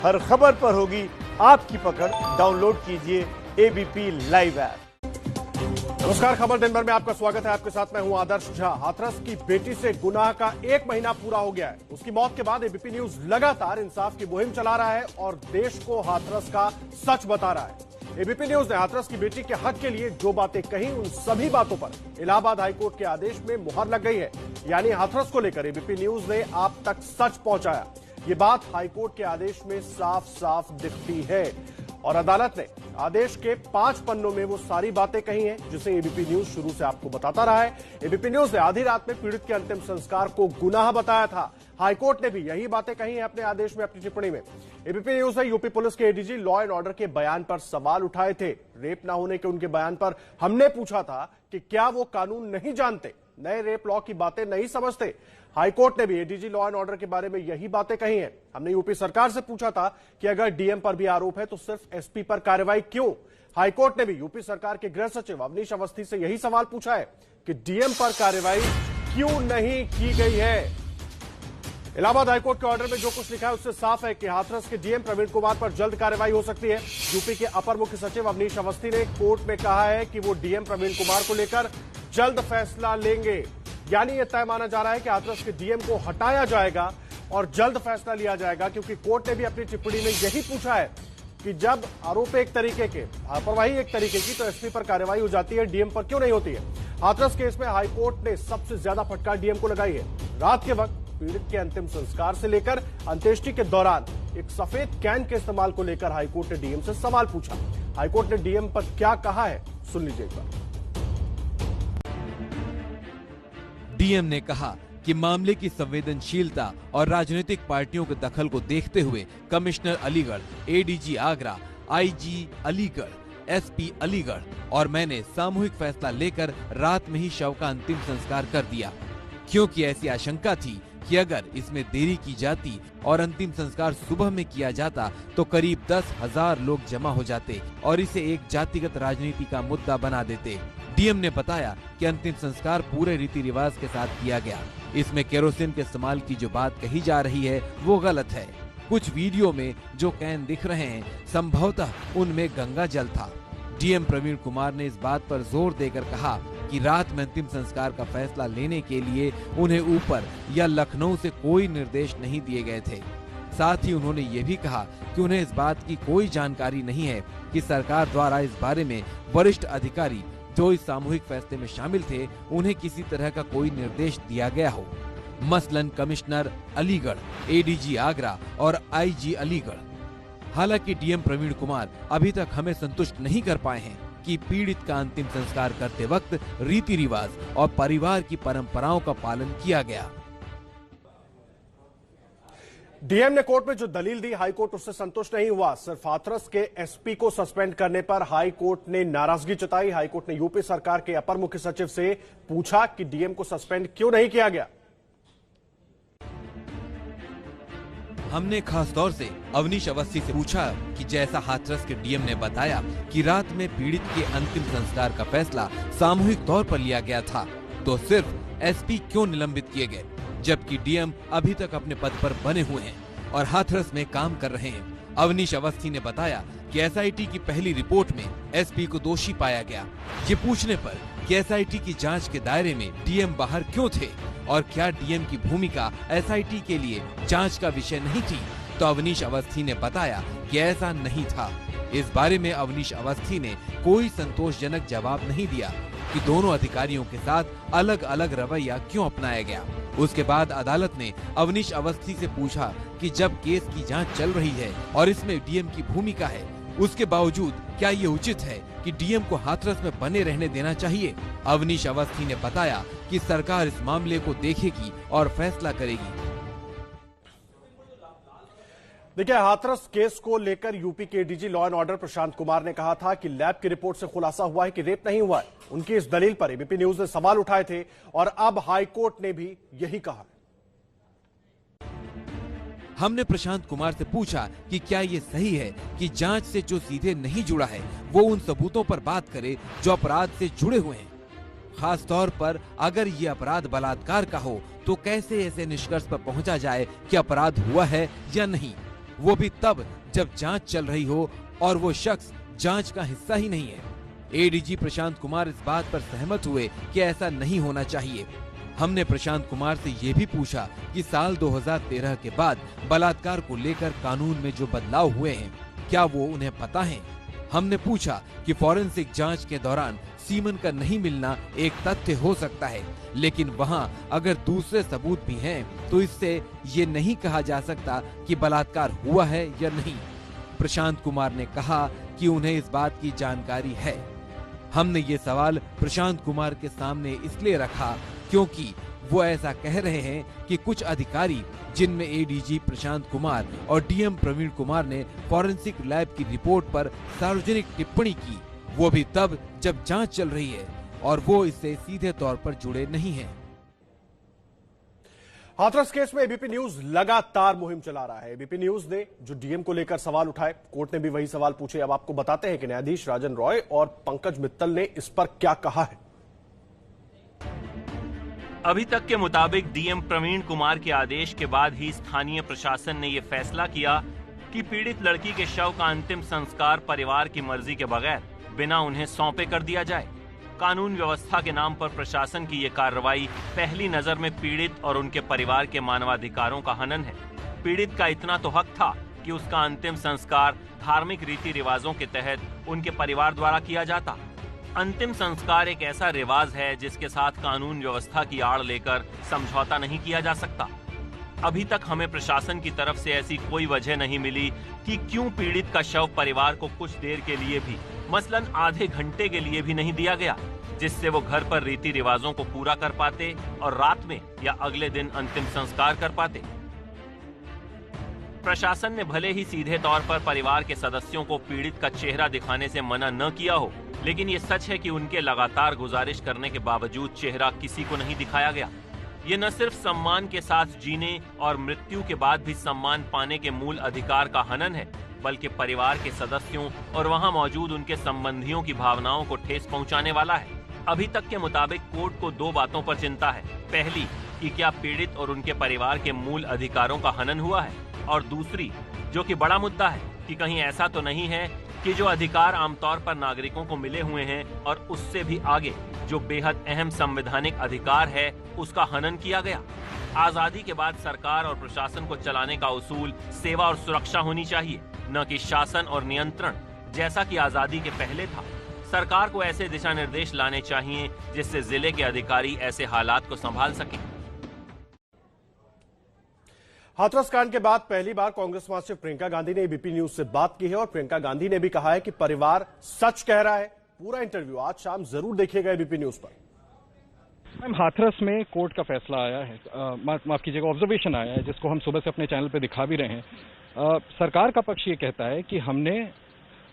हर खबर पर होगी आपकी पकड़। डाउनलोड कीजिए एबीपी लाइव ऐप। नमस्कार, खबर दिन भर में आपका स्वागत है। आपके साथ मैं हूं आदर्श झा। हाथरस की बेटी से गुनाह का 1 महीना पूरा हो गया है। उसकी मौत के बाद एबीपी न्यूज लगातार इंसाफ की मुहिम चला रहा है और देश को हाथरस का सच बता रहा है। एबीपी न्यूज ने हाथरस की बेटी के हक के लिए जो बातें कही, उन सभी बातों पर इलाहाबाद हाईकोर्ट के आदेश में मुहर लग गई है। यानी हाथरस को लेकर एबीपी न्यूज ने आप तक सच पहुंचाया। ये बात हाईकोर्ट के आदेश में साफ साफ दिखती है और अदालत ने आदेश के 5 पन्नों में वो सारी बातें कही हैं जिसे एबीपी न्यूज शुरू से आपको बताता रहा है। एबीपी न्यूज ने आधी रात में पीड़ित के अंतिम संस्कार को गुनाह बताया था। हाईकोर्ट ने भी यही बातें कही हैं अपने आदेश में, अपनी टिप्पणी में। एबीपी न्यूज ने यूपी पुलिस के एडीजी लॉ एंड ऑर्डर के बयान पर सवाल उठाए थे। रेप न होने के उनके बयान पर हमने पूछा था कि क्या वो कानून नहीं जानते, नए रेप लॉ की बातें नहीं समझते। हाईकोर्ट ने भी एडीजी लॉ एंड ऑर्डर के बारे में यही बातें कही हैं। हमने यूपी सरकार से पूछा था कि अगर डीएम पर भी आरोप है तो सिर्फ एसपी पर कार्रवाई क्यों। हाईकोर्ट ने भी यूपी सरकार के गृह सचिव अवनीश अवस्थी से यही सवाल पूछा है कि डीएम पर कार्रवाई क्यों नहीं की गई है। इलाहाबाद हाईकोर्ट के ऑर्डर में जो कुछ लिखा है उससे साफ है कि हाथरस के डीएम प्रवीण कुमार पर जल्द कार्रवाई हो सकती है। यूपी के अपर मुख्य सचिव अवनीश अवस्थी ने कोर्ट में कहा है कि वो डीएम प्रवीण कुमार को लेकर जल्द फैसला लेंगे। यानी यह तय माना जा रहा है कि हाथरस के डीएम को हटाया जाएगा और जल्द फैसला लिया जाएगा, क्योंकि कोर्ट ने भी अपनी टिप्पणी में यही पूछा है कि जब आरोप एक तरीके के, लापरवाही एक तरीके की, तो एसपी पर कार्रवाई हो जाती है, डीएम पर क्यों नहीं होती है। हाथरस केस में हाईकोर्ट ने सबसे ज्यादा फटकार डीएम को लगाई है। रात के वक्त पीड़ित के अंतिम संस्कार से लेकर अंत्येष्टि के दौरान एक सफेद कैन के इस्तेमाल को लेकर हाईकोर्ट ने डीएम से सवाल पूछा। हाईकोर्ट ने डीएम पर क्या कहा है, सुन लीजिए एक बार। डीएम ने कहा कि मामले की संवेदनशीलता और राजनीतिक पार्टियों के दखल को देखते हुए commissioner Aligarh, ADG Agra, IG Aligarh, SP Aligarh और मैंने सामूहिक फैसला लेकर रात में ही शव का अंतिम संस्कार कर दिया, क्योंकि ऐसी आशंका थी कि अगर इसमें देरी की जाती और अंतिम संस्कार सुबह में किया जाता तो करीब 10,000 लोग जमा हो जाते और इसे एक जातिगत राजनीति का मुद्दा बना देते। डीएम ने बताया कि अंतिम संस्कार पूरे रीति रिवाज के साथ किया गया। इसमें केरोसिन के इस्तेमाल की जो बात कही जा रही है वो गलत है। कुछ वीडियो में जो कैन दिख रहे हैं संभवतः उनमें गंगा जल था। डीएम प्रवीण कुमार ने इस बात पर जोर देकर कहा कि रात में अंतिम संस्कार का फैसला लेने के लिए उन्हें ऊपर या लखनऊ से कोई निर्देश नहीं दिए गए थे। साथ ही उन्होंने ये भी कहा कि उन्हें इस बात की कोई जानकारी नहीं है कि सरकार द्वारा इस बारे में वरिष्ठ अधिकारी जो इस सामूहिक फैसले में शामिल थे उन्हें किसी तरह का कोई निर्देश दिया गया हो। मसलन कमिश्नर अलीगढ़, एडीजी आगरा और आईजी अलीगढ़। हालांकि डीएम प्रवीण कुमार अभी तक हमें संतुष्ट नहीं कर पाए हैं कि पीड़ित का अंतिम संस्कार करते वक्त रीति रिवाज और परिवार की परंपराओं का पालन किया गया। डीएम ने कोर्ट में जो दलील दी, हाईकोर्ट उससे संतुष्ट नहीं हुआ। सिर्फ हाथरस के एसपी को सस्पेंड करने पर हाईकोर्ट ने नाराजगी जताई। हाईकोर्ट ने यूपी सरकार के अपर मुख्य सचिव से पूछा कि डीएम को सस्पेंड क्यों नहीं किया गया। हमने खास तौर से अवनीश अवस्थी से पूछा कि जैसा हाथरस के डीएम ने बताया कि रात में पीड़ित के अंतिम संस्कार का फैसला सामूहिक तौर पर लिया गया था, तो सिर्फ एसपी क्यों निलंबित किए गए, जबकि डीएम अभी तक अपने पद पर बने हुए हैं और हाथरस में काम कर रहे हैं। अवनीश अवस्थी ने बताया कि एसआईटी की पहली रिपोर्ट में एसपी को दोषी पाया गया। ये पूछने पर कि एसआईटी की जांच के दायरे में डीएम बाहर क्यों थे और क्या डीएम की भूमिका एसआईटी के लिए जांच का विषय नहीं थी, तो अवनीश अवस्थी ने बताया कि ऐसा नहीं था। इस बारे में अवनीश अवस्थी ने कोई संतोषजनक जवाब नहीं दिया कि दोनों अधिकारियों के साथ अलग अलग रवैया क्यों अपनाया गया। उसके बाद अदालत ने अवनीश अवस्थी से पूछा कि जब केस की जांच चल रही है और इसमें डीएम की भूमिका है, उसके बावजूद क्या ये उचित है कि डीएम को हाथरस में बने रहने देना चाहिए। अवनीश अवस्थी ने बताया कि सरकार इस मामले को देखेगी और फैसला करेगी। देखिए, हाथरस केस को लेकर यूपी के ADG law and order Prashant Kumar ने कहा था कि लैब की रिपोर्ट से खुलासा हुआ है कि रेप नहीं हुआ है। उनकी इस दलील पर एबीपी न्यूज ने सवाल उठाए थे और अब हाईकोर्ट ने भी यही कहा। हमने प्रशांत कुमार से पूछा कि क्या ये सही है कि जांच से जो सीधे नहीं जुड़ा है वो उन सबूतों पर बात करे जो अपराध से जुड़े हुए हैं। खास तौर पर अगर ये अपराध बलात्कार का हो तो कैसे ऐसे निष्कर्ष पर पहुंचा जाए कि अपराध हुआ है या नहीं। वो भी तब जब जांच चल रही हो और वो शख्स जांच का हिस्सा ही नहीं है। एडीजी प्रशांत कुमार इस बात पर सहमत हुए कि ऐसा नहीं होना चाहिए। हमने प्रशांत कुमार से ये भी पूछा कि साल 2013 के बाद बलात्कार को लेकर कानून में जो बदलाव हुए हैं, क्या वो उन्हें पता है? हमने पूछा कि फॉरेंसिक जांच के दौरान सीमन का नहीं मिलना एक तथ्य हो सकता है, लेकिन वहां अगर दूसरे सबूत भी हैं, तो इससे ये नहीं कहा जा सकता कि बलात्कार हुआ है या नहीं। प्रशांत कुमार ने कहा कि उन्हें इस बात की जानकारी है। हमने ये सवाल प्रशांत कुमार के सामने इसलिए रखा क्योंकि वो ऐसा कह रहे हैं कि कुछ अधिकारी, जिनमें एडीजी प्रशांत कुमार और डीएम प्रवीण कुमार ने फॉरेंसिक लैब की रिपोर्ट पर सार्वजनिक टिप्पणी की, वो भी तब जब जांच चल रही है और वो इससे सीधे तौर पर जुड़े नहीं हैं। हाथरस केस में एबीपी न्यूज लगातार मुहिम चला रहा है। एबीपी न्यूज ने जो डीएम को लेकर सवाल उठाए, कोर्ट ने भी वही सवाल पूछे। अब आपको बताते हैं कि न्यायाधीश राजन रॉय और पंकज मित्तल ने इस पर क्या कहा है। अभी तक के मुताबिक डीएम प्रवीण कुमार के आदेश के बाद ही स्थानीय प्रशासन ने यह फैसला किया कि पीड़ित लड़की के शव का अंतिम संस्कार परिवार की मर्जी के बगैर बिना उन्हें सौंपे कर दिया जाए। कानून व्यवस्था के नाम पर प्रशासन की ये कार्रवाई पहली नजर में पीड़ित और उनके परिवार के मानवाधिकारों का हनन है। पीड़ित का इतना तो हक था कि उसका अंतिम संस्कार धार्मिक रीति रिवाजों के तहत उनके परिवार द्वारा किया जाता। अंतिम संस्कार एक ऐसा रिवाज है जिसके साथ कानून व्यवस्था की आड़ लेकर समझौता नहीं किया जा सकता। अभी तक हमें प्रशासन की तरफ से ऐसी कोई वजह नहीं मिली कि क्यों पीड़ित का शव परिवार को कुछ देर के लिए भी, मसलन आधे घंटे के लिए भी नहीं दिया गया, जिससे वो घर पर रीति रिवाजों को पूरा कर पाते और रात में या अगले दिन अंतिम संस्कार कर पाते। प्रशासन ने भले ही सीधे तौर पर परिवार के सदस्यों को पीड़ित का चेहरा दिखाने से मना न किया हो, लेकिन ये सच है कि उनके लगातार गुजारिश करने के बावजूद चेहरा किसी को नहीं दिखाया गया। ये न सिर्फ सम्मान के साथ जीने और मृत्यु के बाद भी सम्मान पाने के मूल अधिकार का हनन है, बल्कि परिवार के सदस्यों और वहां मौजूद उनके संबंधियों की भावनाओं को ठेस पहुंचाने वाला है। अभी तक के मुताबिक कोर्ट को दो बातों पर चिंता है। पहली, कि क्या पीड़ित और उनके परिवार के मूल अधिकारों का हनन हुआ है, और दूसरी, जो कि बड़ा मुद्दा है, कि कहीं ऐसा तो नहीं है कि जो अधिकार आमतौर पर नागरिकों को मिले हुए हैं और उससे भी आगे जो बेहद अहम संवैधानिक अधिकार है, उसका हनन किया गया। आजादी के बाद सरकार और प्रशासन को चलाने का उसूल सेवा और सुरक्षा होनी चाहिए, न कि शासन और नियंत्रण, जैसा कि आजादी के पहले था। सरकार को ऐसे दिशा निर्देश लाने चाहिए जिससे जिले के अधिकारी ऐसे हालात को संभाल सकें। हाथरस कांड के बाद पहली बार कांग्रेस महासचिव प्रियंका गांधी ने एबीपी न्यूज से बात की है और प्रियंका गांधी ने भी कहा है कि परिवार सच कह रहा है। पूरा इंटरव्यू आज शाम जरूर देखिएगा एबीपी न्यूज पर। मैम, हाथरस में कोर्ट का फैसला आया है, माफ कीजिएगा, ऑब्जर्वेशन आया है, जिसको हम सुबह से अपने चैनल पे दिखा भी रहे हैं। सरकार का पक्ष ये कहता है कि हमने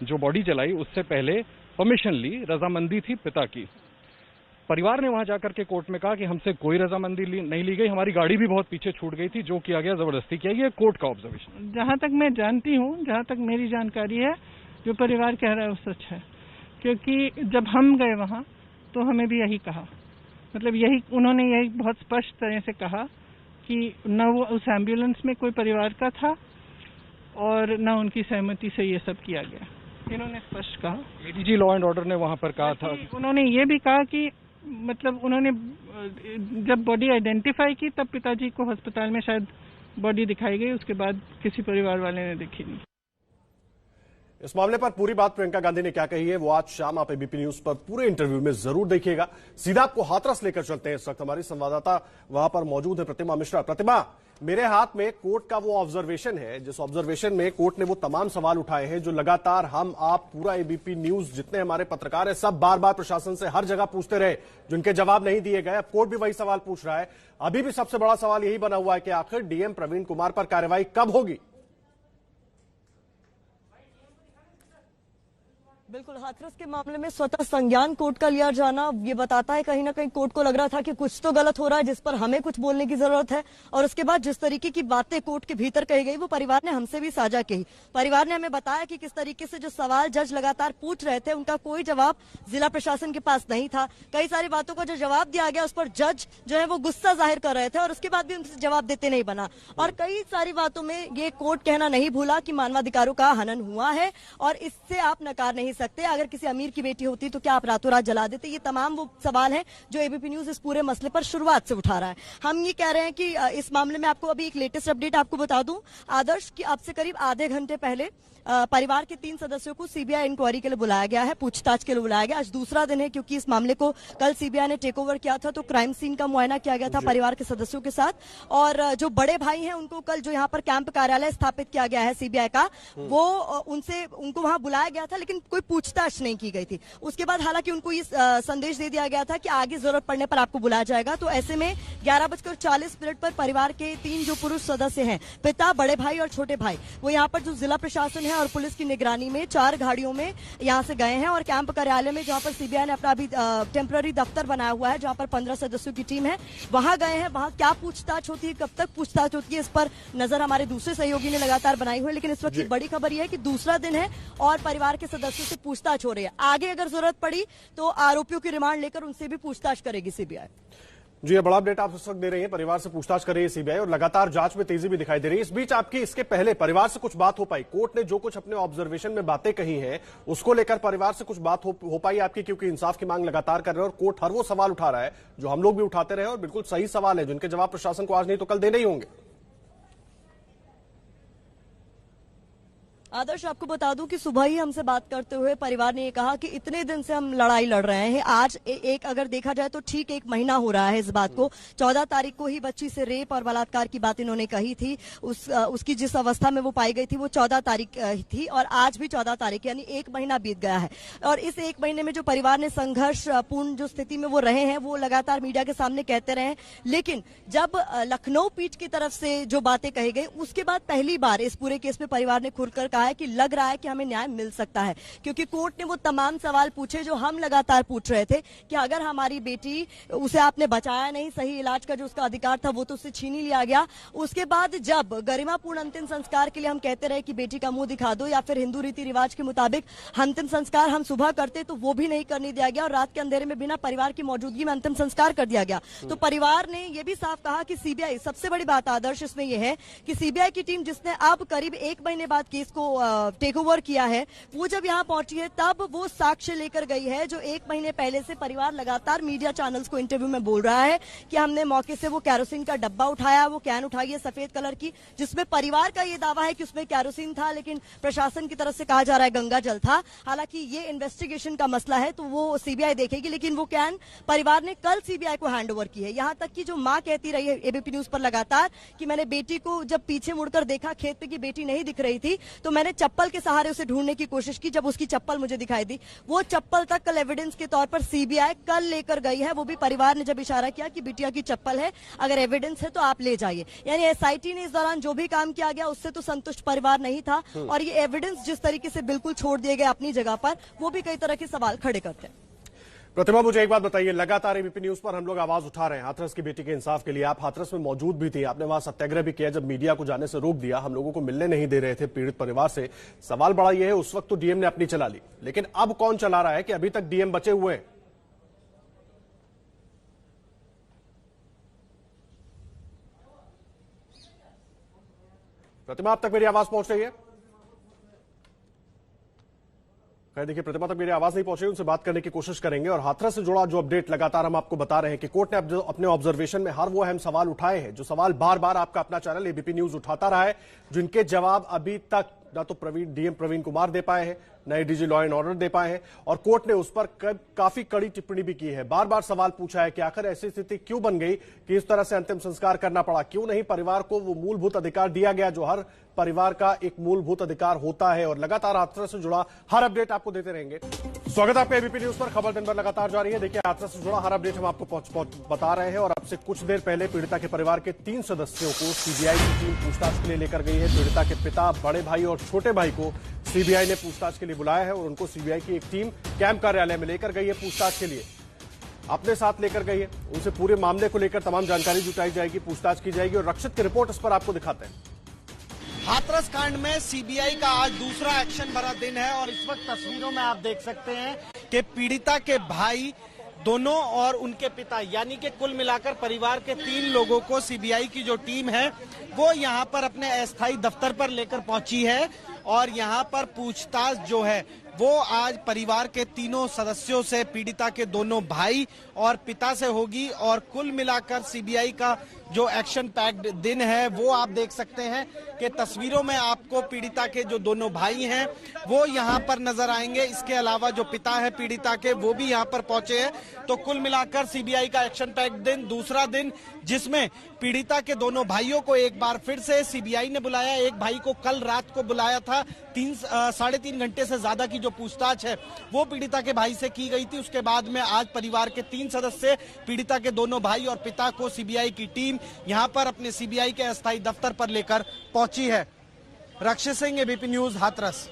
जो बॉडी जलाई उससे पहले परमिशन ली, रजामंदी थी पिता की। परिवार ने वहां जाकर के कोर्ट में कहा कि हमसे कोई रजामंदी नहीं ली गई, हमारी गाड़ी भी बहुत पीछे छूट गई थी, जो किया गया जबरदस्ती किया गया। कोर्ट का ऑब्जर्वेशन। जहां तक मैं जानती हूं, जहां तक मेरी जानकारी है, जो परिवार कह रहा है वो सच है, क्योंकि जब हम गए वहां तो हमें भी यही कहा, मतलब यही उन्होंने यही बहुत स्पष्ट तरह से कहा कि न वो उस एम्बुलेंस में कोई परिवार का था और न उनकी सहमति से ये सब किया गया। इन्होंने स्पष्ट कहा। एडीजी लॉ एंड ऑर्डर ने वहां पर कहा था। उन्होंने ये भी कहा कि मतलब उन्होंने जब बॉडी आइडेंटिफाई की तब पिताजी को अस्पताल में शायद बॉडी दिखाई गई, उसके बाद किसी परिवार वाले ने देखी नहीं। इस मामले पर पूरी बात प्रियंका गांधी ने क्या कही है वो आज शाम आप एबीपी न्यूज पर पूरे इंटरव्यू में जरूर देखिएगा। सीधा आपको हाथरस लेकर चलते हैं। इस वक्त हमारी संवाददाता वहां पर मौजूद है प्रतिमा मिश्रा। प्रतिमा, मेरे हाथ में कोर्ट का वो ऑब्जर्वेशन है जिस ऑब्जर्वेशन में कोर्ट ने वो तमाम सवाल उठाए हैं जो लगातार हम आप पूरा एबीपी न्यूज जितने हमारे पत्रकार है सब बार बार प्रशासन से हर जगह पूछते रहे, जिनके जवाब नहीं दिए गए। अब कोर्ट भी वही सवाल पूछ रहा है। अभी भी सबसे बड़ा सवाल यही बना हुआ है कि आखिर डीएम प्रवीण कुमार पर कार्रवाई कब होगी। बिल्कुल, हाथरस के मामले में स्वतः संज्ञान कोर्ट का लिया जाना ये बताता है कहीं ना कहीं कोर्ट को लग रहा था कि कुछ तो गलत हो रहा है जिस पर हमें कुछ बोलने की जरूरत है। और उसके बाद जिस तरीके की बातें कोर्ट के भीतर कही गई वो परिवार ने हमसे भी साझा की। परिवार ने हमें बताया कि किस तरीके से जो सवाल जज लगातार पूछ रहे थे उनका कोई जवाब जिला प्रशासन के पास नहीं था। कई सारी बातों का जो जवाब दिया गया उस पर जज जो है वो गुस्सा जाहिर कर रहे थे और उसके बाद भी उनसे जवाब देते नहीं बना। और कई सारी बातों में ये कोर्ट कहना नहीं भूला कि मानवाधिकारों का हनन हुआ है और इससे आप नकार नहीं सकते। अगर किसी अमीर की बेटी होती तो क्या आप रातों रात जला देते? ये तमाम वो सवाल हैं जो एबीपी न्यूज इस पूरे मसले पर शुरुआत से उठा रहा है। हम ये कह रहे हैं कि इस मामले में आपको अभी एक लेटेस्ट अपडेट आपको बता दूं आदर्श कि आपसे करीब आधे घंटे पहले परिवार के 3 सदस्यों को सीबीआई इंक्वायरी के लिए बुलाया गया है, पूछताछ के लिए बुलाया गया। आज दूसरा दिन है क्योंकि इस मामले को कल सीबीआई ने टेक ओवर किया था तो क्राइम सीन का मुआयना किया गया था परिवार के सदस्यों के साथ। और जो बड़े भाई हैं उनको कल जो यहाँ पर कैंप कार्यालय स्थापित किया गया है सीबीआई का वो उनको वहां बुलाया गया था लेकिन कोई पूछताछ नहीं की गई थी। उसके बाद हालांकि उनको ये संदेश दे दिया गया था कि आगे जरूरत पड़ने पर आपको बुलाया जाएगा। तो ऐसे में 11:40 पर परिवार के 3 जो पुरुष सदस्य हैं, पिता, बड़े भाई और छोटे भाई, वो यहाँ पर जो जिला प्रशासन है और पुलिस की निगरानी में 4 गाड़ियों में यहाँ से गए हैं और कैंप कार्यालय में जहाँ पर सीबीआई ने अपना अभी टेम्पररी दफ्तर बनाया हुआ है जहाँ पर 15 सदस्यों की टीम है वहां गए हैं। वहां क्या पूछताछ होती है, कब तक पूछताछ होती है, इस पर नजर हमारे दूसरे सहयोगी ने लगातार बनाई हुई है। लेकिन इस वक्त की बड़ी खबर यह है कि दूसरा दिन है और परिवार के सदस्यों से पूछताछ हो रही है। आगे अगर जरूरत पड़ी तो आरोपियों की रिमांड लेकर उनसे भी पूछताछ करेगी सीबीआई। जी, ये बड़ा अपडेट आप इस वक्त दे रही हैं। परिवार से पूछताछ कर रही है सीबीआई और लगातार जांच में तेजी भी दिखाई दे रही है। इस बीच आपकी इसके पहले परिवार से कुछ बात हो पाई? कोर्ट ने जो कुछ अपने ऑब्जर्वेशन में बातें कही हैं उसको लेकर परिवार से कुछ बात हो पाई आपकी? क्योंकि इंसाफ की मांग लगातार कर रहे हैं और कोर्ट हर वो सवाल उठा रहा है जो हम लोग भी उठाते रहे और बिल्कुल सही सवाल है जिनके जवाब प्रशासन को आज नहीं तो कल देने ही होंगे। आदर्श, आपको बता दूं कि सुबह ही हमसे बात करते हुए परिवार ने ये कहा कि इतने दिन से हम लड़ाई लड़ रहे हैं। आज एक अगर देखा जाए तो ठीक 1 महीना हो रहा है इस बात को। 14 तारीख को ही बच्ची से रेप और बलात्कार की बात इन्होंने कही थी। उसकी जिस अवस्था में वो पाई गई थी वो 14 तारीख थी और आज भी 14 तारीख, यानी 1 महीना बीत गया है। और इस 1 महीने में जो परिवार ने संघर्ष पूर्ण जो स्थिति में वो रहे हैं वो लगातार मीडिया के सामने कहते रहे। लेकिन जब लखनऊ पीठ की तरफ से जो बातें कही गई उसके बाद पहली बार इस पूरे केस में परिवार ने खुलकर कहा है कि लग रहा है कि हमें न्याय मिल सकता है। क्योंकि कोर्ट ने वो तमाम सवाल पूछे जो हम लगातार पूछ रहे थे कि अगर हमारी बेटी, उसे आपने बचाया नहीं, सही इलाज का जो उसका अधिकार था वो तो उससे छीन ही लिया गया। उसके बाद जब गरिमापूर्ण अंतिम संस्कार के लिए हम कहते रहे कि बेटी का मुंह दिखा दो या फिर हिंदू रीति रिवाज के मुताबिक अंतिम संस्कार हम सुबह करते तो वो भी नहीं करने दिया गया और रात के अंधेरे में बिना परिवार की मौजूदगी में अंतिम संस्कार कर दिया गया। तो परिवार ने यह भी साफ कहा कि सीबीआई, सबसे बड़ी बात आदर्श इसमें यह है कि सीबीआई की टीम जिसने अब करीब 1 महीने बाद केस को टेक ओवर किया है वो जब यहां पहुंची है तब वो साक्ष्य लेकर गई है जो 1 महीने पहले से परिवार लगातार मीडिया चैनल्स को इंटरव्यू में बोल रहा है कि हमने मौके से वो कैरोसिन का डब्बा उठाया, वो कैन उठाई है सफेद कलर की, जिसमें परिवार का ये दावा है कि उसमें कैरोसिन था लेकिन प्रशासन की तरफ से कहा जा रहा है गंगा जल था। हालांकि ये इन्वेस्टिगेशन का मसला है तो वो सीबीआई देखेगी, लेकिन वो कैन परिवार ने कल सीबीआई को हैंड ओवर की है। यहां तक कि जो मां कहती रही है एबीपी न्यूज पर लगातार कि मैंने बेटी को जब पीछे मुड़कर देखा, खेत पे की बेटी नहीं दिख रही थी तो मैंने चप्पल के सहारे उसे ढूंढने की कोशिश की, जब उसकी चप्पल मुझे दिखाई दी। वो चप्पल तक कल एविडेंस के तौर पर सीबीआई कल लेकर गई है। वो भी परिवार ने जब इशारा किया कि बिटिया की चप्पल है, अगर एविडेंस है तो आप ले जाइए। यानी एसआईटी ने इस दौरान जो भी काम किया गया उससे तो संतुष्ट परिवार नहीं था और ये एविडेंस जिस तरीके से बिल्कुल छोड़ दिए गए अपनी जगह पर, वो भी कई तरह के सवाल खड़े करते हैं। प्रतिमा, मुझे एक बात बताइए, लगातार एबीपी न्यूज पर हम लोग आवाज उठा रहे हैं हाथरस की बेटी के इंसाफ के लिए। आप हाथरस में मौजूद भी थे, आपने वहां सत्याग्रह भी किया जब मीडिया को जाने से रोक दिया, हम लोगों को मिलने नहीं दे रहे थे पीड़ित परिवार से। सवाल बड़ा यह है, उस वक्त तो डीएम ने अपनी चला ली, लेकिन अब कौन चला रहा है कि अभी तक डीएम बचे हुए हैं? प्रतिमा, अब तक मेरी आवाज पहुंच रही है? देखिए, प्रतिमा तक मेरी आवाज नहीं पहुंची, उनसे बात करने की कोशिश करेंगे। और हाथरस से जुड़ा जो अपडेट लगातार हम आपको बता रहे हैं कि कोर्ट ने अपने ऑब्जर्वेशन में हर वो अहम सवाल उठाए हैं जो सवाल बार बार आपका अपना चैनल एबीपी न्यूज उठाता रहा है, जिनके जवाब अभी तक ना तो डीएम प्रवीण कुमार दे पाए हैं, न ही डीजी लॉ एंड ऑर्डर दे पाए हैं। और कोर्ट ने उस पर काफी कड़ी टिप्पणी भी की है, बार बार सवाल पूछा है कि आखिर ऐसी स्थिति क्यों बन गई कि इस तरह से अंतिम संस्कार करना पड़ा, क्यों नहीं परिवार को वो मूलभूत अधिकार दिया गया जो हर परिवार का एक मूलभूत अधिकार होता है। और लगातार हाथरस से जुड़ा हर अपडेट आपको देते रहेंगे। स्वागत है आपका एबीपी न्यूज पर। खबर दिन भर लगातार जारी है। देखिए, हाथरस से जुड़ा हर अपडेट हम आपको बता रहे हैं। और अब से कुछ देर पहले पीड़िता के परिवार के 3 सदस्यों को सीबीआई की टीम पूछताछ के लिए लेकर गई है। पीड़िता के पिता, बड़े भाई और छोटे भाई को सीबीआई ने पूछताछ के लिए बुलाया है और उनको सीबीआई की एक टीम कैंप कार्यालय में लेकर गई है। पूछताछ के लिए अपने साथ लेकर गई है। उनसे पूरे मामले को लेकर तमाम जानकारी जुटाई जाएगी, पूछताछ की जाएगी और रक्षित की रिपोर्ट इस पर आपको दिखाते हैं। हाथरस कांड में सीबीआई का आज दूसरा एक्शन भरा दिन है और इस वक्त तस्वीरों में आप देख सकते हैं कि पीड़िता के भाई दोनों और उनके पिता यानी कि कुल मिलाकर परिवार के 3 लोगों को सीबीआई की जो टीम है वो यहां पर अपने अस्थायी दफ्तर पर लेकर पहुंची है और यहां पर पूछताछ जो है वो आज परिवार के तीनों सदस्यों से, पीड़िता के दोनों भाई और पिता से होगी और कुल मिलाकर सीबीआई का जो एक्शन पैक्ड दिन है वो आप देख सकते हैं कि तस्वीरों में आपको पीड़िता के जो दोनों भाई हैं वो यहां पर नजर आएंगे। इसके अलावा जो पिता है पीड़िता के वो भी यहां पर पहुंचे हैं। तो कुल मिलाकर सीबीआई का एक्शन पैक्ड दिन, दूसरा दिन जिसमें पीड़िता के दोनों भाइयों को एक बार फिर से सीबीआई ने बुलाया। एक भाई को कल रात को बुलाया था। 3.5 घंटे से ज्यादा की जो पूछताछ है वो पीड़िता के भाई से की गई थी। उसके बाद में आज परिवार के 3 सदस्य, पीड़िता के दोनों भाई और पिता को सीबीआई की टीम यहां पर अपने सीबीआई के अस्थायी दफ्तर पर लेकर पहुंची है। रक्षित सिंह, एबीपी न्यूज, हाथरस।